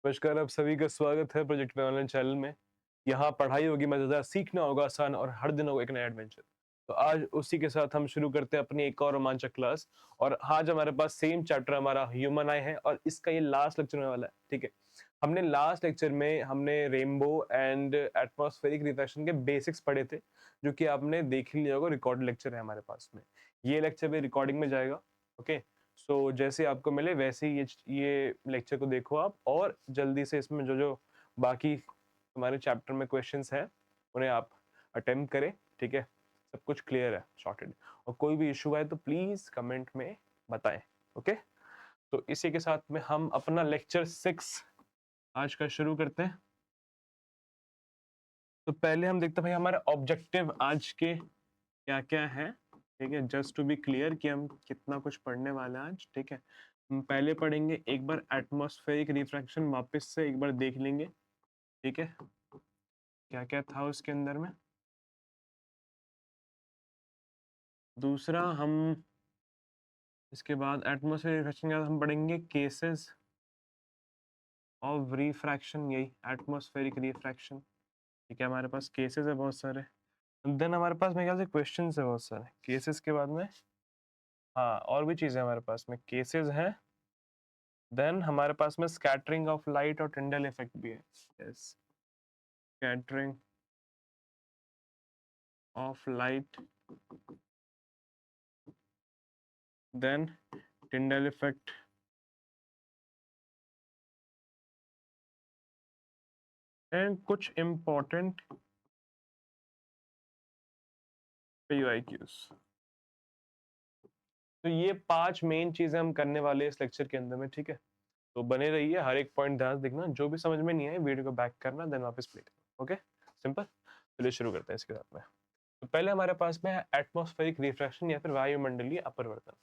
नमस्कार, आप सभी का स्वागत है प्रोजेक्ट में ऑनलाइन चैनल में। यहाँ पढ़ाई होगी मजेदार, सीखना होगा आसान और हर दिन होगा एक नया एडवेंचर। तो आज उसी के साथ हम शुरू करते हैं अपनी एक और रोमांचक क्लास। और आज हमारे पास सेम चैप्टर हमारा ह्यूमन आई है और इसका ये लास्ट लेक्चर होने वाला है। ठीक है, हमने लास्ट लेक्चर में हमने रेनबो एंड एटमॉस्फेरिक रिफ्रैक्शन के बेसिक्स पढ़े थे, जो कि आपने देख ही लिया होगा। रिकॉर्ड लेक्चर है हमारे पास में, ये लेक्चर भी रिकॉर्डिंग में जाएगा। ओके, सो जैसे आपको मिले वैसे ही ये लेक्चर को देखो आप, और जल्दी से इसमें जो जो बाकी हमारे चैप्टर में क्वेश्चंस हैं उन्हें आप अटेम्प्ट करें। ठीक है, सब कुछ क्लियर है, सॉर्टेड। और कोई भी इशू आए तो प्लीज कमेंट में बताएं। ओके, तो इसी के साथ में हम अपना लेक्चर 6 आज का शुरू करते हैं। तो पहले हम देखते हैं भाई हमारा ऑब्जेक्टिव आज के क्या क्या है। ठीक है, जस्ट टू बी क्लियर कि हम कितना कुछ पढ़ने वाले हैं आज। ठीक है, हम पहले पढ़ेंगे एक बार एटमॉस्फेरिक रिफ्रैक्शन, वापस से एक बार देख लेंगे। ठीक है, क्या क्या था उसके अंदर में। दूसरा हम इसके बाद एटमॉस्फेरिक रिफ्रैक्शन के बाद हम पढ़ेंगे केसेस ऑफ रिफ्रैक्शन, यही एटमॉस्फेरिक रिफ्रैक्शन। ठीक है, हमारे पास केसेस है बहुत सारे। देन हमारे पास मेरे ख्याल से क्वेश्चंस है बहुत सारे केसेस के बाद में। हाँ, और भी चीजें हमारे पास में, केसेस हैं। देन हमारे पास में स्कैटरिंग ऑफ लाइट और टिंडल इफेक्ट भी है। Yes, scattering of light, then Tyndall effect, and कुछ इंपॉर्टेंट पीवाईक्यूज। तो ये 5 मेन चीजें हम करने वाले हैं इस लेक्चर के अंदर में। ठीक है, तो बने रहिए, हर एक पॉइंट ध्यान से देखना, जो भी समझ में नहीं आए वीडियो को बैक करना, देन वापस प्ले करना। Okay, simple. चलिए शुरू करते हैं इसके साथ में। तो पहले हमारे पास में है एटमॉस्फेरिक रिफ्रैक्शन या फिर वायुमंडलीय अपवर्तन।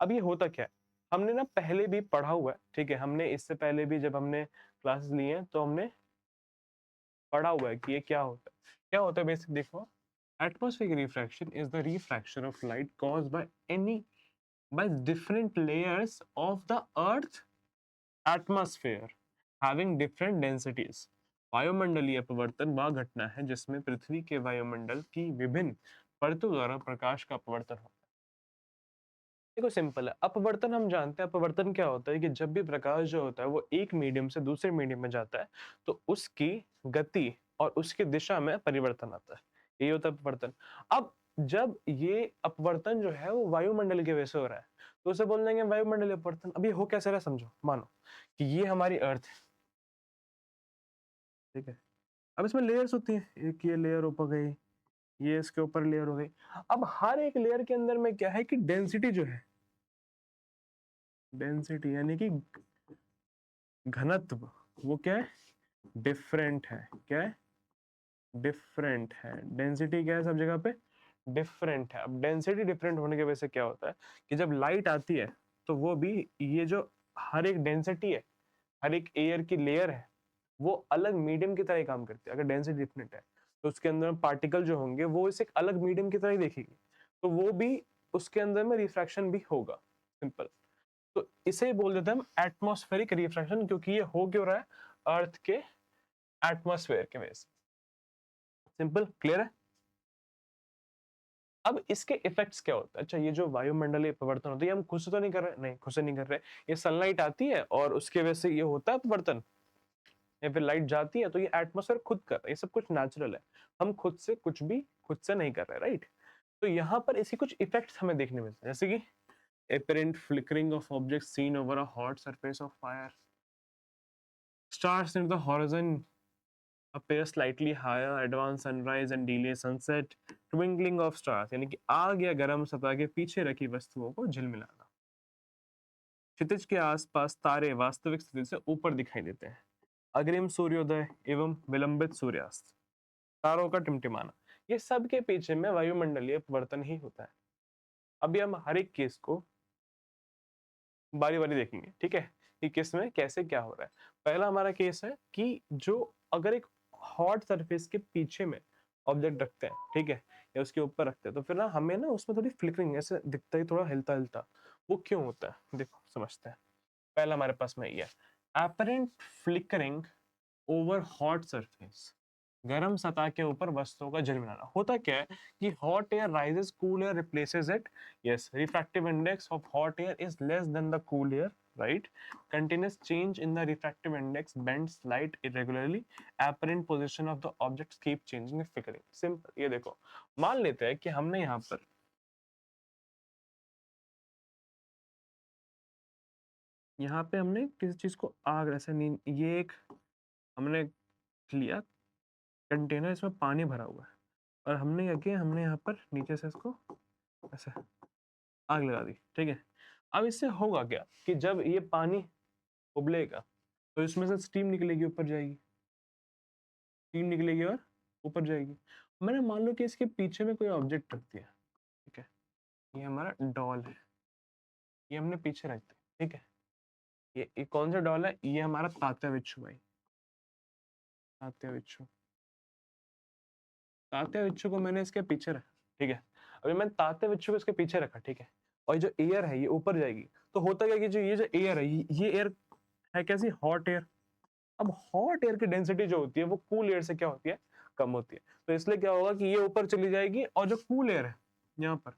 अब ये होता क्या है, हमने ना पहले भी पढ़ा हुआ है। ठीक है, हमने इससे पहले भी जब हमने क्लासेस ली हैं तो हमने पढ़ा हुआ है कि ये क्या होता है। क्या होता है बेसिक देखो, atmospheric refraction is the refraction of light caused by any by different layers of the earth atmosphere having different densities। वायुमंडलीय अपवर्तन वह घटना है जिसमें पृथ्वी के वायुमंडल की विभिन्न परतों द्वारा प्रकाश का अपवर्तन होता है। देखो सिंपल है, अपवर्तन हम जानते हैं। अपवर्तन क्या होता है कि जब भी प्रकाश जो होता है वो एक मीडियम से दूसरे मीडियम में जाता है तो उसकी गति और उसकी दिशा में परिवर्तन आता है, यही होता है अपवर्तन। अब जब ये अपवर्तन जो है वो वायुमंडल के वजह से हो रहा है तो उसे बोल देंगे वायुमंडलीय अपवर्तन। अब ये हो कैसे रहा है, समझो। मानो कि ये हमारी अर्थ है, ठीक है। अब इसमें लेयर्स होती है, एक ये लेयर ऊपर गई, ये इसके ऊपर लेयर हो गई। अब हर एक लेयर के अंदर में क्या है कि डेंसिटी जो है, डेंसिटी यानी कि घनत्व, वो क्या है, डिफरेंट है। क्या है, डिफरेंट है। डेंसिटी क्या है सब जगह पे, डिफरेंट है। अब डेंसिटी डिफरेंट होने की वजह से क्या होता है कि जब लाइट आती है तो वो भी, ये जो हर एक डेंसिटी है, हर एक एयर की लेयर है, वो अलग मीडियम की तरह ही काम करती है। अगर डेंसिटी डिफरेंट है तो उसके अंदर पार्टिकल जो होंगे वो इसे एक अलग मीडियम की तरह ही देखेगी, तो वो भी उसके अंदर में रिफ्रैक्शन भी होगा। सिंपल। तो इसे बोल देते हैं हम एटमॉस्फेरिक रिफ्रैक्शन, क्योंकि ये हो क्यों रहा है, अर्थ के एटमॉस्फेयर के वजह से। सिंपल, क्लियर है। अब इसके इफेक्ट्स क्या होता है। अच्छा, ये जो वायुमंडलीय परिवर्तन होता है ये हम खुद से तो नहीं कर रहे, नहीं खुद से नहीं कर रहे। ये सनलाइट आती है और उसके वजह से ये होता है परिवर्तन, या फिर लाइट जाती है तो ये एटमॉस्फेयर खुद कर रहा है। ये सब कुछ नेचुरल है, हम खुद से कुछ भी खुद से नहीं कर रहे, राइट। तो यहाँ पर इसके कुछ इफेक्ट्स हमें देखने मिलते हैं, जैसे कि apparent flickering of objects seen over a hot surface of fire, stars near the horizon appear slightly higher, advanced sunrise and delay sunset, twinkling of stars, यानी कि आग या गर्म सतह के पीछे रखी वस्तुओं को झिलमिलाना। क्षितिज के आसपास तारे वास्तविक स्थिति से ऊपर दिखाई देते हैं। अग्रिम सूर्योदय एवं विलंबित सूर्यास्त, तारों का टिमटिमाना, ये सब के पीछे में वायुमंडलीय परिवर्तन ही होता है। अभी हम हर एक केस को बारी बारी देखेंगे, ठीक है, कि किस में कैसे क्या हो रहा है। पहला हमारा केस है कि जो अगर एक हॉट सरफेस के पीछे में ऑब्जेक्ट रखते हैं, ठीक है, या उसके ऊपर रखते हैं, तो फिर ना हमें ना उसमें थोड़ी फ्लिकरिंग ऐसे दिखता ही, थोड़ा हिलता हिलता। वो क्यों होता है देखो समझते हैं। पहला हमारे पास में ये है, apparent flickering over hot surface, गर्म सतह के ऊपर वस्तुओं का झिलमिलाना। होता क्या है कि hot air rises, cool air replaces it. Yes, refractive index of hot air is less than the cool air, right? Continuous change in the refractive index bends light irregularly, apparent position of the objects keep changing, flickering। Simple, ये देखो, मान लेते हैं कि हमने यहाँ पे हमने किसी चीज को आग, ऐसे नहीं, ये एक हमने लिया कंटेनर, इसमें पानी भरा हुआ है और हमने क्या किया, हमने यहाँ पर नीचे से इसको ऐसे आग लगा दी, ठीक है? अब इससे होगा क्या कि जब ये पानी उबलेगा तो इसमें से स्टीम निकलेगी, ऊपर जाएगी, स्टीम निकलेगी और ऊपर जाएगी। मैंने मान लो कि इसके पीछे में कोई ऑब्जेक्ट रख दिया, ठीक है? ये हमारा डॉल है, ये हमने पीछे रख दिया, ठीक है? ये कौन सा डॉल है? ये हमारा तात्या बिच्छू भाई, तात्या बिच्छू। तात्या बिच्छू को मैंने इसके पीछे रखा, ठीक है? अभी मैंने तात्या बिच्छू को इसके पीछे रखा, ठीक है? और जो एयर है ये ऊपर जाएगी, तो होता क्या कि जो एयर है, ये एयर है कैसी? Hot air. अब हॉट एयर की डेंसिटी जो होती है वो कूल एयर से क्या होती है? कम होती है। तो इसलिए क्या होगा कि ये ऊपर चली जाएगी और जो कूल एयर है यहाँ पर,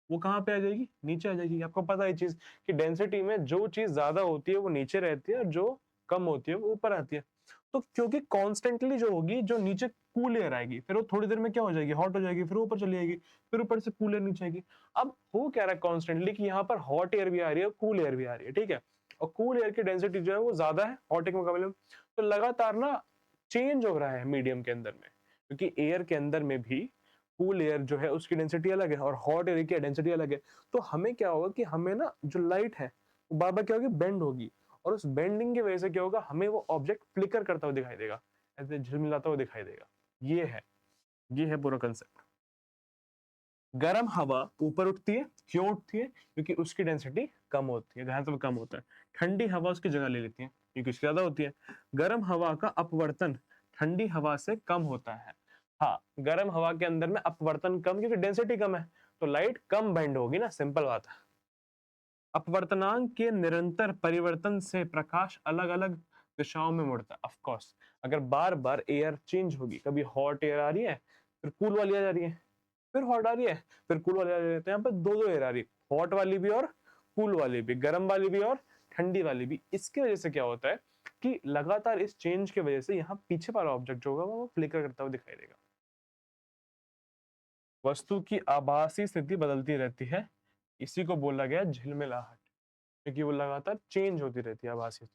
वो कहाँ पे आ जाएगी? नीचे आ जाएगी। आपको पता है चीज कि डेंसिटी में जो चीज ज्यादा होती है वो नीचे रहती है और जो कम होती है वो ऊपर आती है। तो क्योंकि कॉन्स्टेंटली जो होगी, जो नीचे कूल एयर आएगी, फिर वो थोड़ी देर में क्या हो जाएगी? हॉट हो जाएगी, फिर ऊपर चली जाएगी, फिर ऊपर से कूल एयर नीचे आएगी। अब हो क्या रहा है कॉन्स्टेंटली कि यहाँ पर हॉट एयर भी आ रही है, कूल एयर भी आ रही है, ठीक है? और कूल एयर की डेंसिटी जो है वो ज्यादा है हॉट एयर के मुकाबले में। तो लगातार ना चेंज हो रहा है मीडियम के अंदर में, क्योंकि एयर के अंदर में भी कूल एयर जो है उसकी डेंसिटी अलग है और हॉट एयर की डेंसिटी अलग है। तो हमें क्या होगा कि हमें ना जो लाइट है वो बार बार क्या होगी? बेंड होगी, और उस बेंडिंग की वजह से क्या होगा? हमें वो ऑब्जेक्ट फ्लिकर करता हुआ दिखाई देगा, ऐसे झिलमिलाता हुआ दिखाई देगा। ये है पूरा कंसेप्ट। गर्म हवा ऊपर उठती है, क्यों उठती है? क्योंकि उसकी डेंसिटी कम होती है, घनत्व कम होता है। ठंडी हवा उसकी जगह ले लेती है क्योंकि उसकी ज्यादा होती है। गर्म हवा का अपवर्तन ठंडी हवा से कम होता है। हाँ, गर्म हवा के अंदर में अपवर्तन कम, क्योंकि डेंसिटी कम है, तो लाइट कम बेंड होगी ना, सिंपल बात है। अपवर्तनांक के निरंतर परिवर्तन से प्रकाश अलग अलग दिशाओं में मुड़ता है। ऑफ कोर्स, अगर बार बार एयर चेंज होगी, कभी हॉट एयर आ रही है, फिर कूल वाली आ जा रही है, फिर हॉट आ रही है, फिर कूल वाली आ रही है, तो यहाँ पे दो एयर आ रही है, हॉट वाली भी और कूल वाली भी, गर्म वाली भी और ठंडी वाली भी। इसकी वजह से क्या होता है कि लगातार इस चेंज की वजह से यहाँ पीछे वाला ऑब्जेक्ट जो होगा वो फ्लिकर करता हुआ दिखाई देगा। वस्तु की आभासी स्थिति बदलती रहती है, इसी को बोला गया झिलमिलाहट, क्योंकि वो लगातार चेंज होती रहती है आभासी।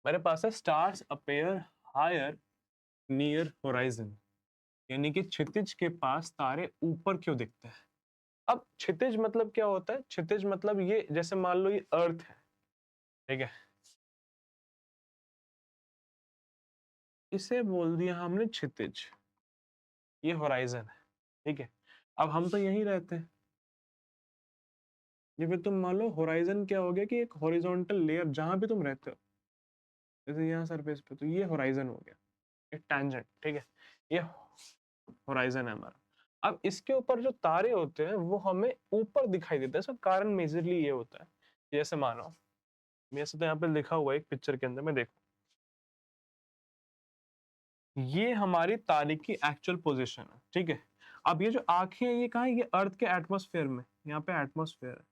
मेरे पास है stars appear higher near horizon, यानी कि क्षितिज के पास तारे ऊपर क्यों दिखते हैं। अब क्षितिज मतलब क्या होता है? क्षितिज मतलब ये, जैसे मान लो ये अर्थ है, ठीक है, इसे बोल दिया हमने क्षितिज, ये होराइजन है, ठीक है? अब हम तो यहीं रहते हैं, ये फिर तुम मान लो होराइजन क्या हो गया कि एक हॉरिजॉन्टल लेयर जहां भी तुम रहते हो, जैसे यहाँ सरफेस पे, तो ये होराइजन हो गया, एक टैंजेंट, ठीक है? ये होराइजन है हमारा। अब इसके ऊपर जो तारे होते हैं वो हमें ऊपर दिखाई देते हैं, इसका कारण मेजरली ये होता है, जैसे मानो, वैसे तो यहाँ पे लिखा हुआ है एक पिक्चर के अंदर में, देखो, ये हमारी तारे की एक्चुअल पोजीशन है, ठीक है? अब ये जो आंखें हैं ये कहाँ है? ये अर्थ के एटमॉस्फेयर में, यहाँ पे एटमॉस्फेयर है।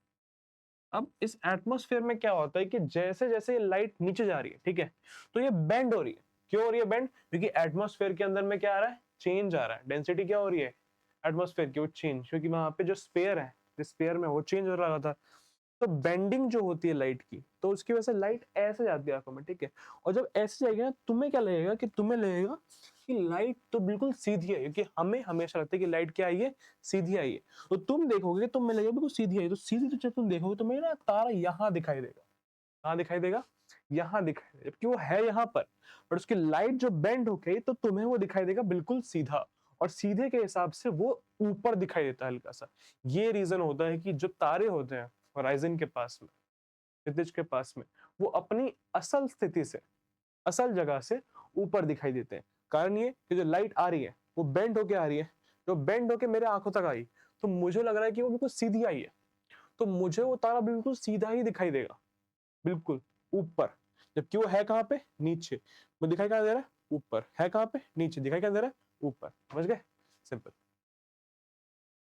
अब इस एटमॉस्फेयर में क्या होता है कि जैसे जैसे ये लाइट नीचे जा रही है, ठीक है, तो ये बेंड हो रही है। क्यों हो रही है बेंड? क्योंकि एटमॉस्फेयर के अंदर में क्या आ रहा है? चेंज आ रहा है। डेंसिटी क्या हो रही है एटमॉस्फेयर की? वो चेंज, क्योंकि वहां पे जो स्पेयर है, जिस स्पेयर में वो चेंज हो रहा था। तो बेंडिंग जो होती है लाइट की, तो उसकी वजह से लाइट ऐसे जाती है आंखों में, ठीक है? और जब ऐसे जाएगी ना, तुम्हें क्या लगेगा कि तुम्हें लगेगा कि लाइट तो बिल्कुल सीधी है, क्योंकि हमें हमेशा लगता है कि लाइट क्या आई है? सीधी आई है। तो तुम देखोगे, तुम्हें लगेगा बिल्कुल सीधी आई है, तो सीधी तो जब तुम देखोगे तुम्हें ना तारा यहाँ दिखाई देगा। कहाँ दिखाई देगा? यहाँ दिखाई देगा, जबकि वो है यहाँ पर उसकी लाइट जो बेंड हो गई तो तुम्हें वो दिखाई देगा बिल्कुल सीधा, और सीधे के हिसाब से वो ऊपर दिखाई देता है हल्का सा। ये रीजन होता है कि जो तारे होते हैं होराइजन के पास में, क्षितिज के पास में, वो अपनी असल स्थिति से, असल जगह से ऊपर दिखाई देते हैं। कारण ये कि जो लाइट आ रही है वो बेंड होके आ रही है, जो बेंड होके मेरे आंखों तक आई, तो मुझे लग रहा है कि वो बिल्कुल सीधी आई है, तो मुझे वो तारा बिल्कुल सीधा ही दिखाई देगा। बिल्कुल ऊपर, जबकि वो है कहाँ पे, नीचे। वो दिखाई कहाँ दे रहा है, ऊपर। है कहाँ पे, नीचे। दिखाई क्या दे रहा है, ऊपर। समझ गए, सिंपल।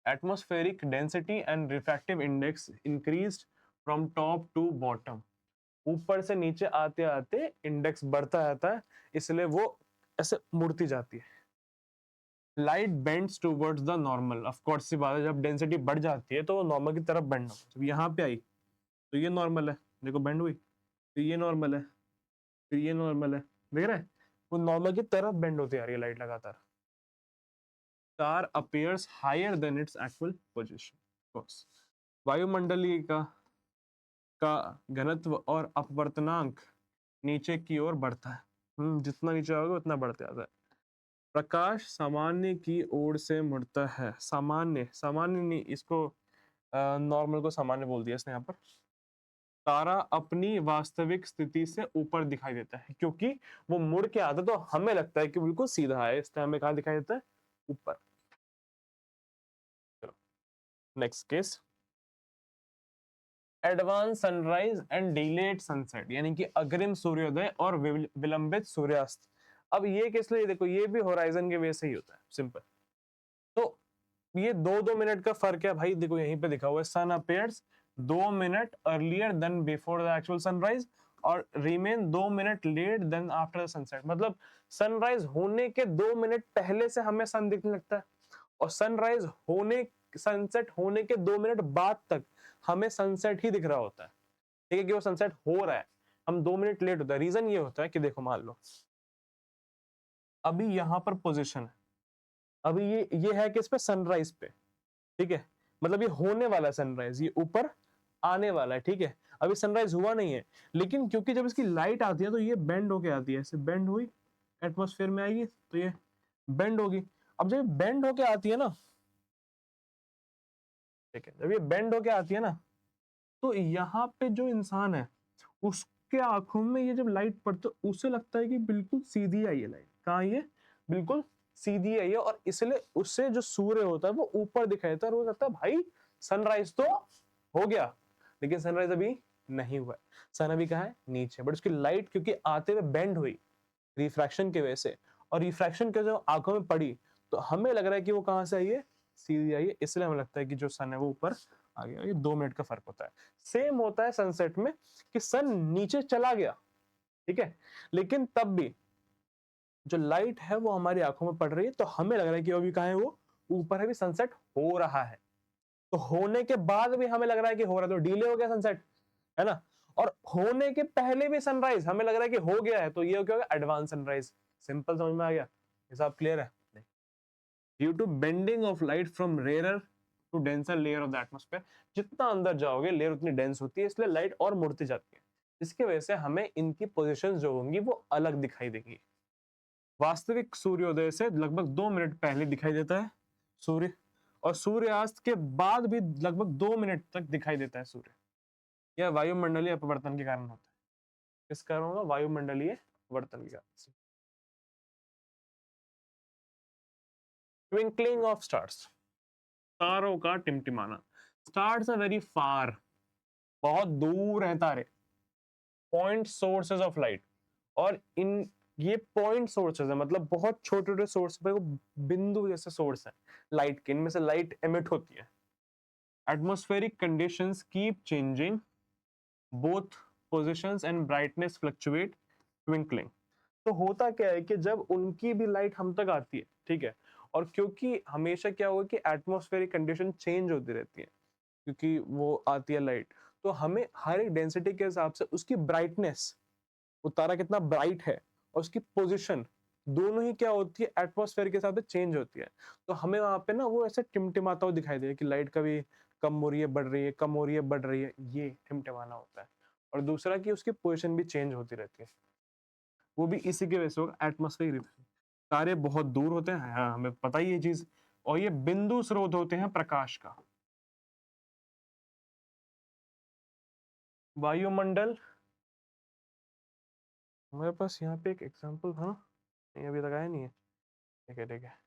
Atmospheric density and refractive index increased from top to bottom. ऊपर से नीचे आते आते इंडेक्स बढ़ता जाता है, इसलिए वो ऐसे मुड़ती जाती है। Light bends towards the normal. Of course सी बात है, जब डेंसिटी बढ़ जाती है तो वो नॉर्मल की तरफ बेंड हो। जब यहाँ पे आई तो ये नॉर्मल है, देखो बेंड हुई, फिर ये नॉर्मल है, फिर ये नॉर्मल है, देख रहे हैं, वो नॉर्मल की तरफ बेंड होती आ रही है लाइट लगातार। Star appears higher than its actual position. Course वायुमंडलीय का घनत्व और अपवर्तनांक नीचे की ओर बढ़ता है। जितना नीचे आओगे उतना बढ़ते जाता है। प्रकाश सामान्य की ओर से मुड़ता है। सामान्य, सामान्य नहीं, इसको नॉर्मल को सामान्य बोल दिया इसने यहाँ पर। तारा अपनी वास्तविक स्थिति से ऊपर दिखाई देता है, क्योंकि वो मुड़ के आता तो हमें लगता है कि बिल्कुल सीधा है, इसलिए हमें कहाँ दिखाई देता है, ऊपर। चलो next case, advance sunrise and delayed sunset, यानी कि अग्रिम सूर्योदय और विलंबित सूर्यास्त। अब ये केस लिए देखो, ये भी होराइजन के वे से ही होता है, सिंपल। तो ये 2-2 मिनट का फर्क है भाई, देखो यहीं पे लिखा हुआ है, sun appears 2 minute earlier than before the actual sunrise और remain 2 minute late than after the sunset. मतलब सनराइज होने के 2 मिनट पहले से हमें सन दिखने लगता है, और सनसेट होने के 2 मिनट बाद तक हमें सनसेट ही दिख रहा होता है। ठीक है, कि वो सनसेट हो रहा है, हम 2 मिनट लेट होता है। रीजन ये होता है कि देखो मान लो अभी यहाँ पर पोजिशन है, अभी ये है कि इस पे सनराइज पे, ठीक है, मतलब ये होने वाला सनराइज, ये ऊपर आने वाला है, ठीक है। अभी सनराइज हुआ नहीं है, लेकिन क्योंकि जब इसकी लाइट आती है तो ये बेंड होके आती है, ऐसे बेंड हुई, एटमॉस्फेयर में आएगी तो ये बेंड होगी। अब जब ये बेंड होके आती है ना, ठीक है, जब ये बेंड होके आती है ना, तो यहाँ पे जो इंसान है उसके आंखों में ये जब लाइट पड़ती है उसे लगता है कि बिल्कुल सीधी आई है लाइट। कहाँ आई है, बिल्कुल सीधी आई है, और इसलिए उससे जो सूर्य होता है वो ऊपर दिखाई देता है, और वो कहता है भाई सनराइज तो हो गया, लेकिन सनराइज अभी नहीं हुआ है। सन अभी कहाँ है, नीचे, बट उसकी लाइट क्योंकि आते हुए बेंड हुई रिफ्रैक्शन की वजह से, और रिफ्रैक्शन के जो आंखों में पड़ी तो हमें लग रहा है कि वो कहाँ से आई है, सीधी आई है, इसलिए हमें लगता है कि जो सन है वो ऊपर आ गया। ये 2 मिनट का फर्क होता है। सेम होता है सनसेट में, कि सन नीचे चला गया, ठीक है, लेकिन तब भी जो लाइट है वो हमारी आंखों में पड़ रही है, तो हमें लग रहा है कि अभी कहाँ है, वो ऊपर है, भी सनसेट हो रहा है। तो होने के बाद भी हमें लग रहा है कि हो रहा है, तो डिले हो गया सनसेट, है ना। और होने के पहले भी सनराइज हमें लग रहा है कि हो गया है, तो ये क्या होगा, एडवांस सनराइज। सिंपल, समझ में आ गया, हिसाब क्लियर है। Due to bending of light from rarer to denser layer of the atmosphere, जितना अंदर जाओगे लेयर उतनी डेंस होती है, इसलिए लाइट और मुड़ती जाती है। इसकी वजह से हमें इनकी पोजीशंस जो होंगी वो अलग दिखाई देंगी। वास्तविक सूर्योदय से लगभग 2 मिनट पहले दिखाई देता है सूर्य, और सूर्यास्त के बाद भी लगभग 2 मिनट तक दिखाई देता है सूर्य। यह वायुमंडलीय अपवर्तन के कारण होता है। किस कारण होगा, वायुमंडलीय अपवर्तन के कारण। ट्विंकलिंग ऑफ स्टार्स, तारों का टिमटिमाना। स्टार्स आर वेरी फार, बहुत दूर हैं तारे, पॉइंट सोर्सेज ऑफ लाइट। और इन ये पॉइंट सोर्सेज है, मतलब बहुत छोटे छोटे सोर्स पे, वो बिंदु जैसे सोर्स है लाइट के, इनमें से लाइट एमिट होती है। Atmospheric conditions keep changing, both positions and brightness fluctuate, twinkling. तो होता क्या है कि जब उनकी भी लाइट हम तक आती है, ठीक है, और क्योंकि हमेशा क्या होगा कि एटमॉस्फेरिक कंडीशन चेंज होती रहती है, क्योंकि वो आती है लाइट, तो हमें हर एक डेंसिटी के हिसाब से उसकी ब्राइटनेस, वो तारा कितना ब्राइट है, और उसकी पोजीशन, दोनों ही क्या होती है, एटमॉस्फेयर के हिसाब से चेंज होती है। तो हमें वहां पे ना वो ऐसे टिमटिमाता हुआ दिखाई दे कि लाइट कभी कम हो रही है, बढ़ रही है, कम हो रही है, बढ़ रही है, ये टिमटिमाना होता है। और दूसरा कि उसकी पोजीशन भी चेंज होती रहती है, वो भी इसी की वजह से होगा, एटमॉस्फेयर। तारे बहुत दूर होते हैं, हाँ हमें पता ही ये चीज, और ये बिंदु स्रोत होते हैं प्रकाश का। वायुमंडल, हमारे पास यहाँ पे एक एग्जांपल था, नहीं अभी तक आया नहीं है, ठीक है ठीक है।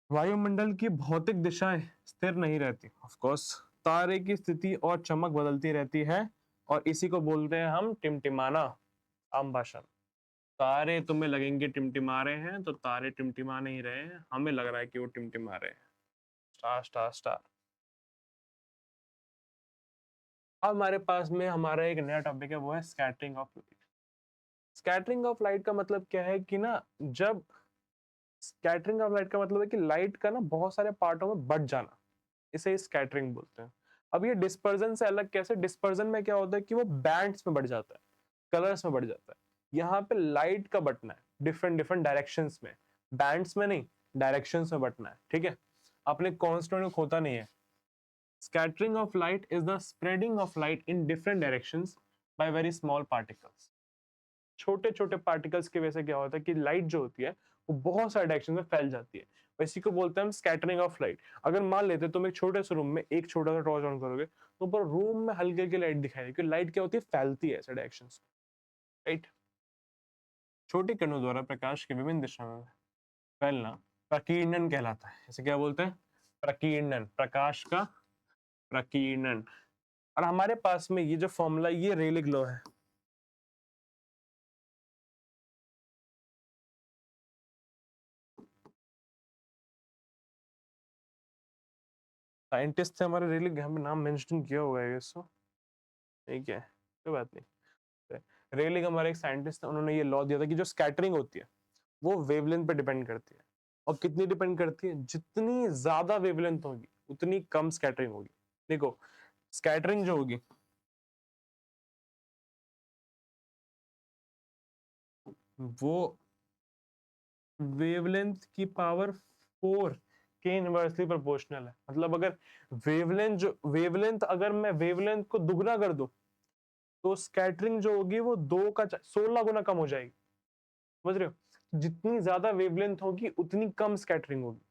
वायुमंडल की भौतिक दिशाएं स्थिर नहीं रहती, ऑफ कोर्स। तारे की स्थिति और चमक बदलती रहती है और इसी को बोलते हैं हम टिमटिमाना आम भाषा में। तारे तुम्हें लगेंगे टिमटिमा रहे हैं, तो तारे टिमटिमा नहीं रहे हैं, हमें लग रहा है कि वो टिमटिमा रहे हैं। Star star star. अब हमारे पास में हमारा एक नया टॉपिक है, वो है scattering of light. Scattering of light का मतलब क्या है कि ना, जब स्कैटरिंग ऑफ लाइट का मतलब है कि लाइट का ना बहुत सारे पार्टों में बट जाना, इसे स्कैटरिंग बोलते हैं। अब ये डिस्पर्जन से अलग कैसे? डिस्पर्जन में क्या होता है कि वो बैंड्स में बढ़ जाता है, कलर्स में बढ़ जाता है। यहाँ पे लाइट का बटना है डिफरेंट डिफरेंट डायरेक्शंस में, बैंड्स में नहीं, डायरेक्शंस में बटना है, ठीक है। अपने कांस्टेंट को खोता नहीं है। Scattering of light is the spreading of light in different directions by very small particles. छोटे छोटे पार्टिकल्स की वजह से क्या होता है कि लाइट जो होती है वो बहुत सारे डायरेक्शन में फैल जाती है। इसी को बोलते हैं हम स्कैटरिंग ऑफ लाइट। अगर मान लेते तुम एक छोटे से रूम में एक छोटा सा टॉर्च ऑन करोगे तो पूरा रूम में हल्की हल्की लाइट दिखाई देगी, क्योंकि लाइट क्या होती है, फैलती है ऐसे डायरेक्शन में, राइट। छोटी किरणों द्वारा प्रकाश के विभिन्न दिशा में फैलना प्रकीर्णन कहलाता है। इसे क्या बोलते हैं? प्रकीर्णन, प्रकाश का प्रकीर्णन। और हमारे पास में ये जो फॉर्मूला, ये रेलिक लॉ है। साइंटिस्ट से हमारे रेलिक, यहाँ पे नाम मेंशन किया हुआ है इसको, ठीक है, कोई बात नहीं। रेलिक हमारे एक साइंटिस्ट थे, उन्होंने ये लॉ दिया था कि जो स्कैटरिंग होती है वो वेवलेंथ पे डिपेंड करती है। और कितनी डिपेंड करती है? जितनी ज्यादा वेवलेंथ होगी उतनी कम स्कैटरिंग होगी। देखो, स्कैटरिंग जो होगी वो वेवलेंथ की पावर 4 के इनवर्सली प्रोपोर्शनल है। मतलब अगर वेवलेंथ अगर मैं वेवलेंथ को दुगना कर दूं तो स्कैटरिंग जो होगी वो 16 गुना कम हो जाएगी। समझ रहे हो? जितनी ज्यादा वेवलेंथ होगी उतनी कम स्कैटरिंग होगी।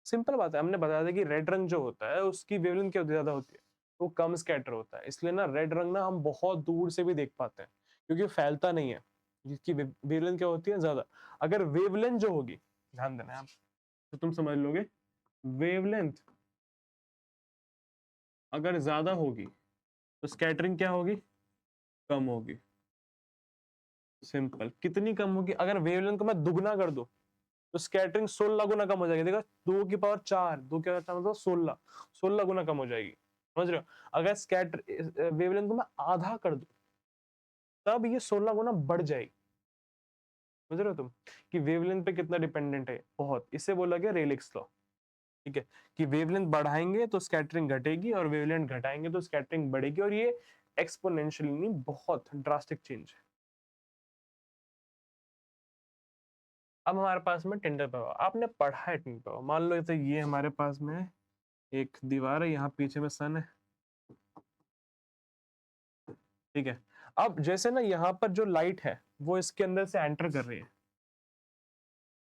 सिंपल बात है, हमने बताया था कि रेड रंग जो होता है उसकी वेवलेंथ क्या ज्यादा होती है, वो कम स्कैटर होता है। इसलिए ना रेड रंग ना हम बहुत दूर से भी देख पाते हैं, क्योंकि फैलता नहीं है, जिसकी वेवलेंथ क्या होती है, ज्यादा। अगर वेवलेंथ जो होगी, ध्यान देना आप, तो तुम समझ लोगे, वेवलेंथ अगर ज्यादा होगी तो स्कैटरिंग क्या होगी, कम होगी। सिंपल। कितनी कम होगी? अगर वेवलेंथ को मैं दुगना कर दूं तो स्कैटरिंग 16 गुना कम हो जाएगी। देखा, 2 की पावर 4, 2 की पावर 4 मतलब 16 गुना कम हो जाएगी। समझ रहे हो? अगर स्कैटर वेवलेंथ को मैं आधा कर दूं तब ये 16 गुना बढ़ जाएगी। समझ रहे हो तुम कि वेवलेंथ पे कितना डिपेंडेंट है? बहुत। इससे बोला गया रेलिक्स लॉ, ठीक है, कि वेवलेंथ बढ़ाएंगे तो स्कैटरिंग घटेगी और वेवलेंथ घटाएंगे तो स्कैटरिंग बढ़ेगी। और ये एक्सपोनेंशियली नहीं, बहुत ड्रास्टिक चेंज है। अब हमारे पास में टिंडल प्रभाव, आपने पढ़ा है टिंडल प्रभाव। मान लो तो ये हमारे पास में एक दीवार है, यहाँ पीछे में सन है, ठीक है। अब जैसे ना यहाँ पर जो लाइट है वो इसके अंदर से एंटर कर रही है,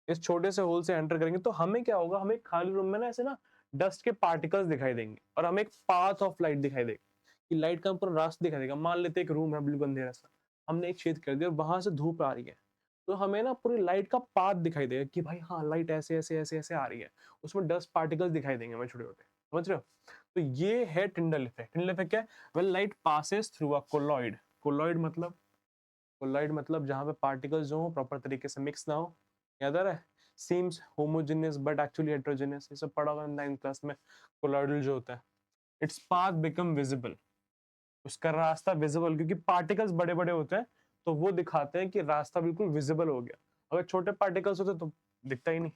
इस छोटे से होल से एंटर करेंगे तो हमें क्या होगा, हमें खाली रूम में ना ऐसे ना डस्ट के पार्टिकल्स दिखाई देंगे और हमें एक पाथ ऑफ लाइट दिखाई देगा, कि लाइट का पूरा रास्ता दिखाई देगा। मान लेते एक रूम है बिल्कुल अंधेरा सा, हमने एक छेद कर दिया और वहां से धूप आ रही है, तो हमें ना पूरी लाइट का पाथ दिखाई देगा कि भाई हाँ लाइट ऐसे ऐसे ऐसे ऐसे आ रही है। उसमें डस्ट पार्टिकल्स दिखाई देंगे हमें छोटे छोटे। समझ रहे हो? तो ये है टिंडल इफेक्ट। टिंडल इफेक्ट क्या है? When light passes through a colloid. Colloid मतलब जहां पे पार्टिकल्स जो हो प्रॉपर तरीके से मिक्स ना हो। याद आ रहा है? seems homogeneous but actually heterogeneous, ये सब पढ़ा होगा 9th क्लास में। कोलॉइडल जो होता है, इट्स पाथ बिकम विजिबल, उसका रास्ता विजिबल, क्योंकि पार्टिकल्स बड़े बड़े होते हैं तो वो दिखाते हैं कि रास्ता बिल्कुल विजिबल हो गया। अगर छोटे पार्टिकल्स होते तो दिखता ही नहीं।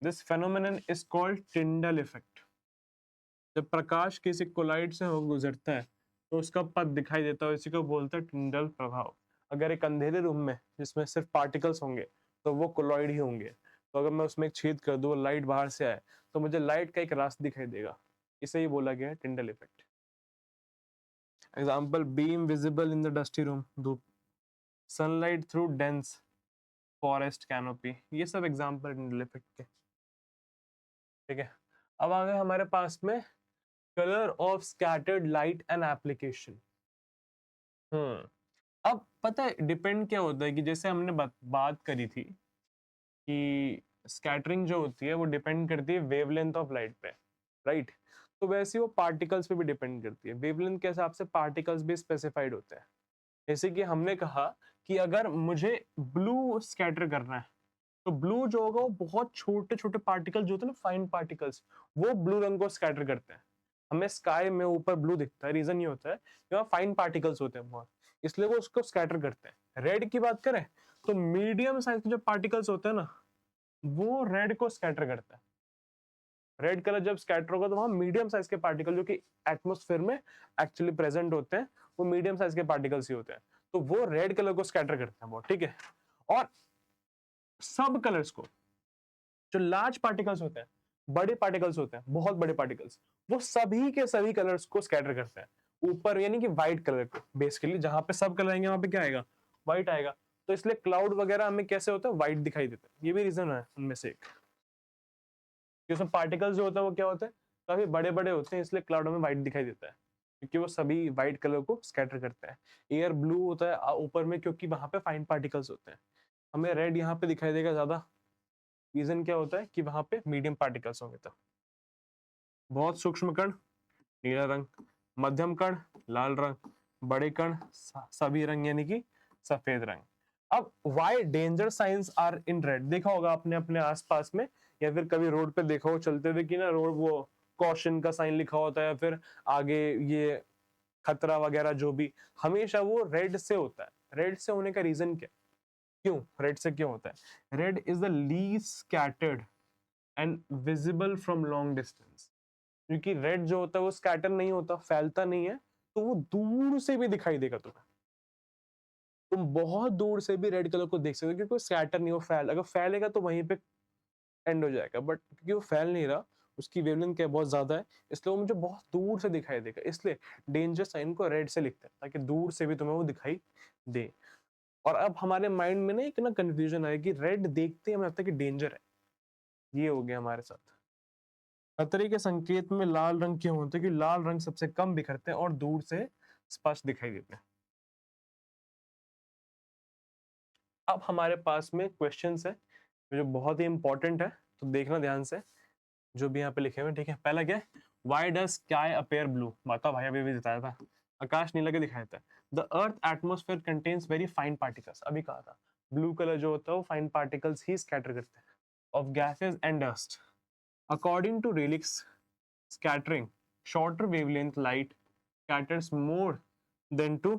This phenomenon is called Tyndall effect. जब प्रकाश किसी कोलाइड से हो गुजरता है तो उसका पथ दिखाई देता है, इसी को बोलते हैं टिंडल प्रभाव। अगर एक अंधेरे रूम में जिसमें सिर्फ पार्टिकल्स होंगे तो वो कोलॉइड ही होंगे। तो अगर मैं उसमें एक छेद कर दूं, लाइट बाहर से आए, तो मुझे लाइट का एक रास्ता दिखाई देगा। इसे ही बोला गया है Tyndall effect. Example, beam visible in the dusty room, धूप। Sunlight through dense forest canopy, ये सब एग्जाम्पल टिंडल इफेक्ट के, ठीक है। अब आ गए हमारे पास में colour of scattered light and application. अब पता है डिपेंड क्या होता है, कि जैसे हमने बात करी थी कि स्कैटरिंग जो होती है वो डिपेंड करती है वेवलेंथ ऑफ लाइट पे, राइट। तो वैसे वो पार्टिकल्स पे भी डिपेंड करती है। वेवलेंथ के हिसाब से पार्टिकल्स भी स्पेसिफाइड होते हैं। जैसे कि हमने कहा कि अगर मुझे ब्लू स्कैटर करना है तो ब्लू जो होगा वो बहुत छोटे छोटे पार्टिकल जो होते हैं ना, फाइन पार्टिकल्स, वो ब्लू रंग को स्कैटर करते हैं। हमें स्काई में ऊपर ब्लू दिखता है, रीजन ये होता है कि वहाँ फाइन पार्टिकल्स होते हैं बहुत, इसलिए वो उसको स्कैटर करते हैं। रेड की बात करें तो मीडियम साइज के जो पार्टिकल्स होते हैं ना, वो रेड को स्कैटर करता है। रेड कलर जब स्कैटर होगा तो वहां मीडियम साइज के पार्टिकल जो कि एटमॉस्फेयर में एक्चुअली प्रेजेंट होते हैं, वो मीडियम साइज के पार्टिकल्स ही होते हैं, तो वो रेड कलर को स्कैटर करते हैं बहुत, ठीक है। और सब कलर्स को, जो लार्ज पार्टिकल्स होते हैं, बड़े पार्टिकल्स होते हैं, बहुत बड़े पार्टिकल्स, वो सभी के सभी कलर्स को स्कैटर करते हैं ऊपर, यानी कि व्हाइट कलर को। बेसिकली जहां पे सब कलर आएंगे वहां पे क्या आएगा, व्हाइट आएगा। तो इसलिए क्लाउड वगैरह हमें कैसे होता है, व्हाइट दिखाई देता है। ये भी रीजन है उनमें से एक, कि उसमें पार्टिकल्स जो होता है वो क्या होते हैं, काफी बड़े बड़े होते हैं, इसलिए क्लाउड में व्हाइट दिखाई देता है, क्योंकि वो सभी व्हाइट कलर को स्कैटर करते हैं। एयर ब्लू होता है ऊपर में, क्योंकि वहां पे फाइन पार्टिकल्स होते हैं। हमें रेड यहाँ पे दिखाई देगा ज्यादा, रीजन क्या होता है कि वहां पे मीडियम पार्टिकल्स होंगे। तब बहुत सूक्ष्म कण नीला रंग, मध्यम कण लाल रंग, बड़े कण सभी रंग यानी कि सफेद रंग। अब why danger signs are in red, देखा होगा आपने अपने आसपास में, या फिर कभी रोड पे देखा हो चलते हुए कि ना, रोड वो कॉशन का साइन लिखा होता है, या फिर आगे ये खतरा वगैरह जो भी, हमेशा वो रेड से होता है। रेड से होने का रीजन क्या, क्यों रेड से क्यों होता है? Red is the least scattered and visible from long distance, क्योंकि रेड जो होता है वो स्कैटर नहीं होता, फैलता नहीं है, तो वो दूर से भी दिखाई देगा तुम्हें। तुम बहुत दूर से भी रेड कलर को देख सकते हो, क्योंकि वो स्कैटर नहीं, वो अगर फैलेगा तो वहीं पे एंड हो जाएगा, बट क्योंकि वो फैल नहीं रहा, उसकी वेवलेंथ क्या बहुत ज्यादा है, इसलिए वो मुझे बहुत दूर से दिखाई देगा। इसलिए डेंजर साइन को रेड से लिखते हैं, ताकि दूर से भी तुम्हें वो दिखाई दे। और अब हमारे माइंड में ना एक ना कंफ्यूजन है कि रेड देखते ही हमें लगता है कि डेंजर है। ये हो गया हमारे साथ। खतरे के संकेत में लाल रंग क्यों होते हैं, कि लाल रंग सबसे कम बिखरते हैं और दूर से स्पष्ट दिखाई देते हैं। अब हमारे पास में क्वेश्चंस है जो बहुत ही इंपॉर्टेंट है, तो देखना ध्यान से जो भी यहाँ पे लिखे हुए हैं, ठीक है। पहला क्या है, why does sky appear blue, बताओ भाई, अभी भी बताया था, आकाश नीला के दिखाया था। The earth atmosphere contains very fine particles, अभी कहा था ब्लू कलर जो होता है वो फाइन पार्टिकल्स ही स्कैटर करते हैं, of gases and dust. According to Rayleigh's scattering, shorter wavelength light scatters more than to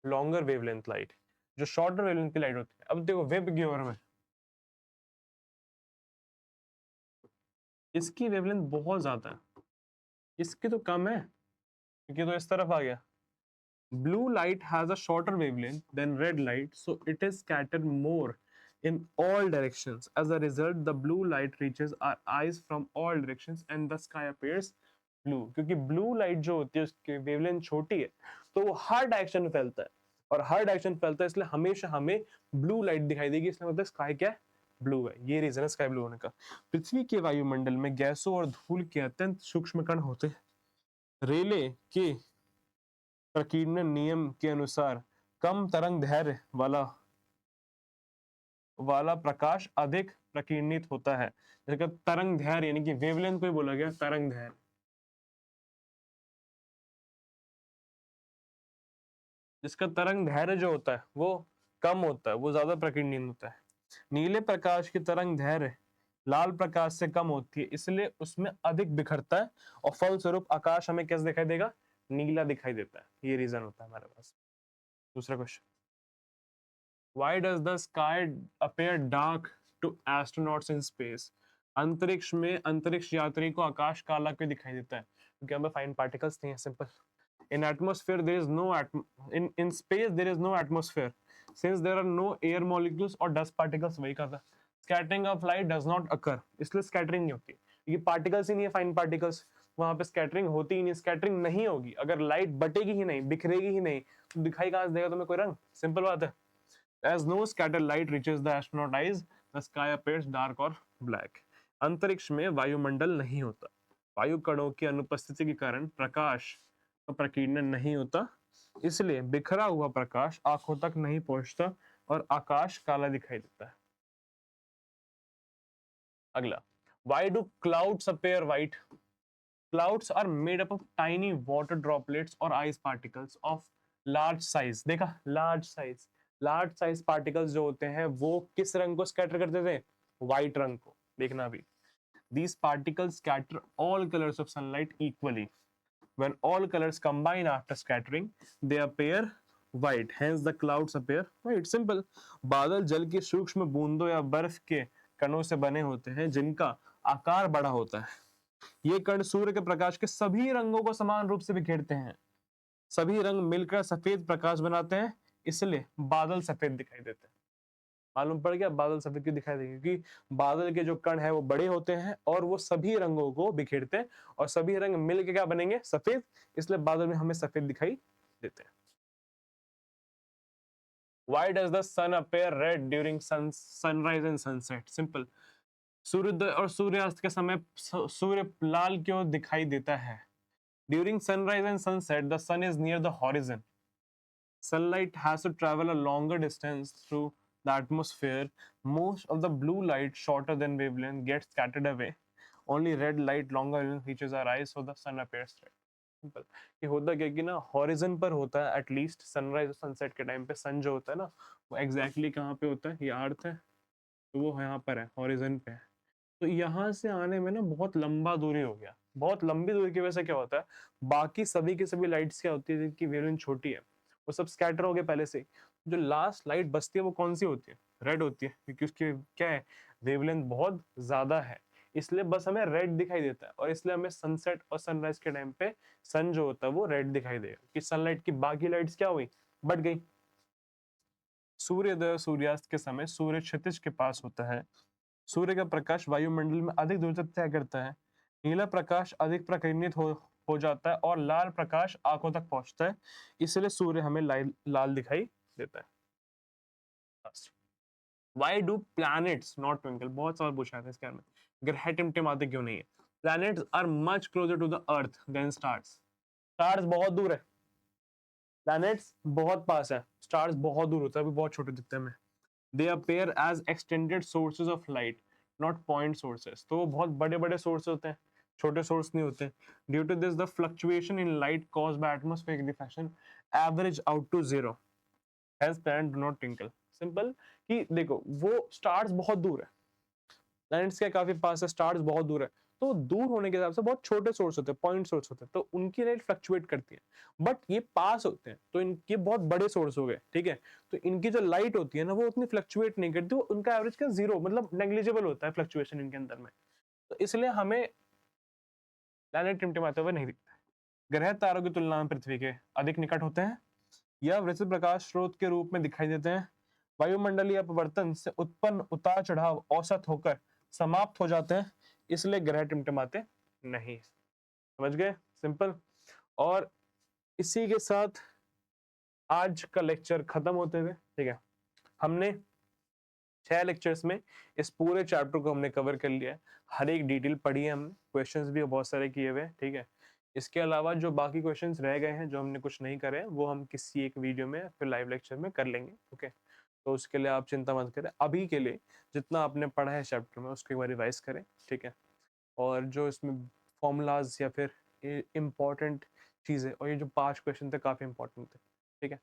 longer wavelength light, जो shorter wavelength की लाइट होती है। अब देखो वेब की ओर में इसकी वेवलेंथ बहुत ज्यादा है, इसकी तो कम है, क्योंकि तो इस तरफ आ गया। Blue light has a shorter wavelength than red light, so it is scattered more in all directions. As a result, the blue light reaches our eyes from all directions and the sky appears blue. क्योंकि blue light जो होती है उसकी wavelength छोटी है, तो वो हर direction में फैलता है, और हर डायरेक्शन फैलता है, इसलिए हमेशा हमें ब्लू लाइट दिखाई देगी। इसलिए मतलब स्काई क्या है, ब्लू है। ये रीजन है स्काई ब्लू होने का। पृथ्वी के वायुमंडल में गैसों और धूल के अत्यंत सूक्ष्म कण होते हैं। रेले के प्रकीर्णन नियम के अनुसार कम तरंग दैर्घ्य वाला प्रकाश अधिक प्रकीर्णित होता है। जैसे तरंग दैर्घ्य यानी कि वेवलेंथ को ही बोला गया तरंग दैर्घ्य, जिसका तरंग दैर्घ्य जो होता है वो कम होता है, वो ज्यादा प्रकीर्णित होता है। नीले प्रकाश की तरंग दैर्घ्य लाल प्रकाश से कम होती है, इसलिए उसमें अधिक बिखरता है, और फलस्वरूप आकाश हमें कैसे दिखाई देगा, नीला दिखाई देता है। ये रीजन होता है हमारे पास। दूसरा question, Why does the sky appear dark to astronauts in space? अंतरिक्ष में अंतरिक्ष यात्री को आकाश काला क्यों दिखाई देता है? क्योंकि हमें फाइन पार्टिकल्स नहीं है, simple. In atmosphere there is no in space there is no atmosphere, since there are no air molecules or dust particles, वही कहा था। Scattering of light does not occur, इसलिए स्कैटरिंग नहीं होती, ये पार्टिकल्स ही नहीं है, फाइन पार्टिकल्स, वहां पे स्कैटरिंग होती ही नहीं। स्कैटरिंग नहीं होगी अगर लाइट बटेगी ही नहीं, बिखरेगी ही नहीं, तो दिखाई कहां से देगा तुम्हें कोई रंग, सिंपल बात है। As no scattered light reaches the astronaut eyes, the sky appears dark or black. अंतरिक्ष में वायुमंडल नहीं होता, वायु कणों की अनुपस्थिति के कारण प्रकाश का प्रकीर्णन नहीं होता, इसलिए बिखरा हुआ प्रकाश आंखों तक नहीं पहुंचता और आकाश काला दिखाई देता है। अगला, why do clouds appear white? Clouds are made up of tiny water droplets और ice particles of large size. देखा, लार्ज साइज पार्टिकल्स जो होते हैं वो किस रंग को स्कैटर करते थे? व्हाइट रंग को। देखना अभी, these particles scatter all colors of sunlight equally. When all colors combine after scattering, they appear white. Hence the clouds appear white. Simple. बादल जल की सूक्ष्म बूंदों या बर्फ के कणों से बने होते हैं जिनका आकार बड़ा होता है। ये कण सूर्य के प्रकाश के सभी रंगों को समान रूप से बिखेरते हैं। सभी रंग मिलकर सफेद प्रकाश बनाते हैं, इसलिए बादल सफेद दिखाई देते हैं। मालूम पड़ गया बादल सफेद क्यों दिखाई देंगे? क्योंकि बादल के जो कण है वो बड़े होते हैं और वो सभी रंगों को बिखेरते हैं और सभी रंग मिलके क्या बनेंगे? सफेद। इसलिए बादल में हमें सफेद दिखाई देते हैं। Why does the sun appear red during sunrise and sunset? Simple. सूर्योदय और सूर्यास्त के समय सूर्य लाल क्यों दिखाई देता है? During sunrise and sunset, the sun is near the horizon. Sunlight has to travel a longer distance through the atmosphere. Most of the blue light shorter than wavelength gets scattered away. Only red light longer wavelength reaches our eyes, so the sun appears red. Simple. ये होता क्या कि ना horizon पर होता है at least sunrise और sunset के टाइम पे सन जो होता है ना वो एग्जैक्टली कहाँ पे होता है? ये अर्थ है तो वो यहाँ पर है, हॉरिजन पे है। तो यहाँ से आने में ना बहुत लंबा दूरी हो गया। बहुत लंबी दूरी की वजह से क्या होता है, बाकी सभी की सभी लाइट्स क्या होती है जिनकी वेवलेंथ छोटी है वो सब स्कैटर हो गए पहले से। जो लास्ट लाइट बचती है वो कौन सी होती है? रेड होती है, क्योंकि उसकी क्या है, वेवलेंथ बहुत ज्यादा है, इसलिए बस हमें रेड दिखाई देता है। और इसलिए हमें सनसेट और सनराइज के टाइम पे सन जो होता है वो रेड दिखाई देगा कि सनलाइट की बाकी लाइट्स क्या हुई, बढ़ गई। सूर्योदय और सूर्यास्त के समय सूर्य क्षितिज के पास होता है। सूर्य का प्रकाश वायुमंडल में अधिक दूर तक तय करता है। नीला प्रकाश अधिक प्रकीर्णित हो जाता है और लाल प्रकाश आंखों तक पहुंचता है, इसलिए सूर्य हमें लाल दिखाई देता है। Why do planets not twinkle? बहुत सवाल पूछा था इसके बारे में, ग्रह टिमटिमाते क्यों नहीं है? Planets are much closer to the earth than stars. Stars बहुत दूर है, planets बहुत पास है, stars बहुत दूर होता है, अभी बहुत छोटे दिखते हैं हमें। They appear as extended sources of light, not point sources. तो वो बहुत बड़े बड़े सोर्स होते हैं, छोटे सोर्स नहीं होते। Due to this, the fluctuation in light caused by atmospheric diffraction average out to zero. Hence, planets do not twinkle. Simple कि देखो वो स्टार्स बहुत दूर है, प्लैनेट्स के काफी पास है, स्टार्स बहुत दूर है, तो दूर होने के हिसाब से बहुत छोटे सोर्स होते हैं, पॉइंट सोर्स होते हैं, तो उनकी लाइट फ्लक्चुएट करती है। बट ये पास होते हैं तो इनके बहुत बड़े सोर्स हो गए, ठीक है, तो इनकी जो लाइट होती है ना वो उतनी फ्लक्चुएट नहीं करती, वो उनका एवरेज का जीरो मतलब नेग्लिजिबल होता है फ्लक्चुएशन इनके अंदर में। तो इसलिए हमें प्लैनेट टिमटिमाते हुए नहीं दिखता है। ग्रह तारों की तुलना में पृथ्वी के अधिक निकट होते हैं या विशिष्ट प्रकाश स्रोत के रूप में दिखाई देते हैं। वायुमंडलीय अपवर्तन से उत्पन्न उतार चढ़ाव औसत होकर समाप्त हो जाते हैं, इसलिए ग्रह टिमटिमाते नहीं। समझ गए? सिंपल। और इसी के साथ आज का लेक्चर खत्म होते हुए, ठीक है, हमने 6 लेक्चर्स में इस पूरे चैप्टर को हमने कवर कर लिया है, हर एक डिटेल पढ़ी है हमने, क्वेश्चंस भी बहुत सारे किए हुए हैं, ठीक है। इसके अलावा जो बाकी क्वेश्चंस रह गए हैं जो हमने कुछ नहीं करे हैं वो हम किसी एक वीडियो में फिर लाइव लेक्चर में कर लेंगे, ओके। तो उसके लिए आप चिंता मत करें, अभी के लिए जितना आपने पढ़ा है चैप्टर में उसको एक बार रिवाइज करें, ठीक है। और जो इसमें फॉर्मूलाज या फिर इम्पोर्टेंट चीज़ें और ये जो 5 क्वेश्चन थे काफ़ी इंपॉर्टेंट थे, ठीक है।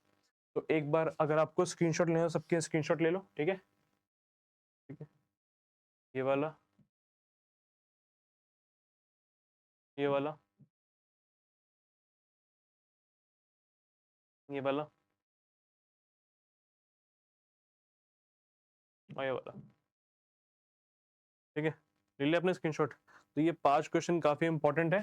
तो एक बार अगर आपको स्क्रीनशॉट लेना हो सबके स्क्रीनशॉट ले लो, ठीक है, ठीक है। ये वाला, ये वाला, ये वाला और ये वाला, ठीक है। ले लिया अपने स्क्रीनशॉट। तो ये 5 क्वेश्चन काफ़ी इंपॉर्टेंट है,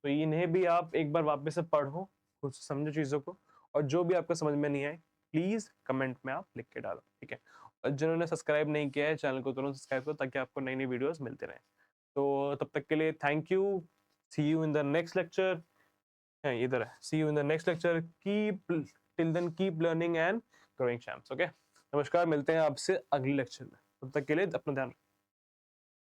तो इन्हें भी आप एक बार वापस से पढ़ो, खुद से समझो चीज़ों को, और जो भी आपको समझ में नहीं आए प्लीज़ कमेंट में आप लिख के डालो, ठीक है। और जिन्होंने सब्सक्राइब नहीं किया है चैनल को तुरंत सब्सक्राइब करो ताकि आपको नई नई वीडियोस मिलते रहें। तो तब तक के लिए thank you, see you in the next lecture. इधर है, see you in the next lecture, keep till then keep learning and growing champs, okay. नमस्कार, मिलते हैं आपसे अगले लेक्चर में, तब तक के लिए अपना ध्यान रखिए।